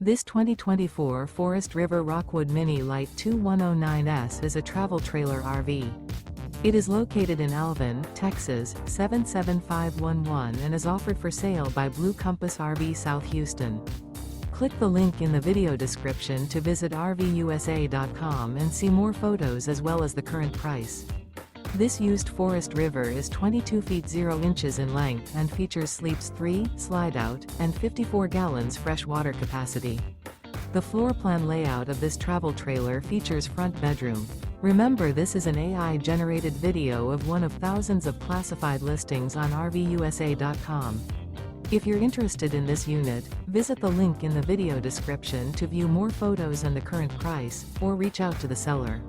This 2024 Forest River Rockwood Mini Lite 2109S is a travel trailer RV. It is located in Alvin, Texas, 77511 and is offered for sale by Blue Compass RV South Houston. Click the link in the video description to visit RVUSA.com and see more photos as well as the current price. This used Forest River is 22 feet 0 inches in length and features sleeps 3, Slideout, and 54 gallons fresh water capacity. The floor plan layout of this travel trailer features front bedroom. Remember, this is an AI-generated video of one of thousands of classified listings on RVUSA.com. If you're interested in this unit, visit the link in the video description to view more photos and the current price, or reach out to the seller.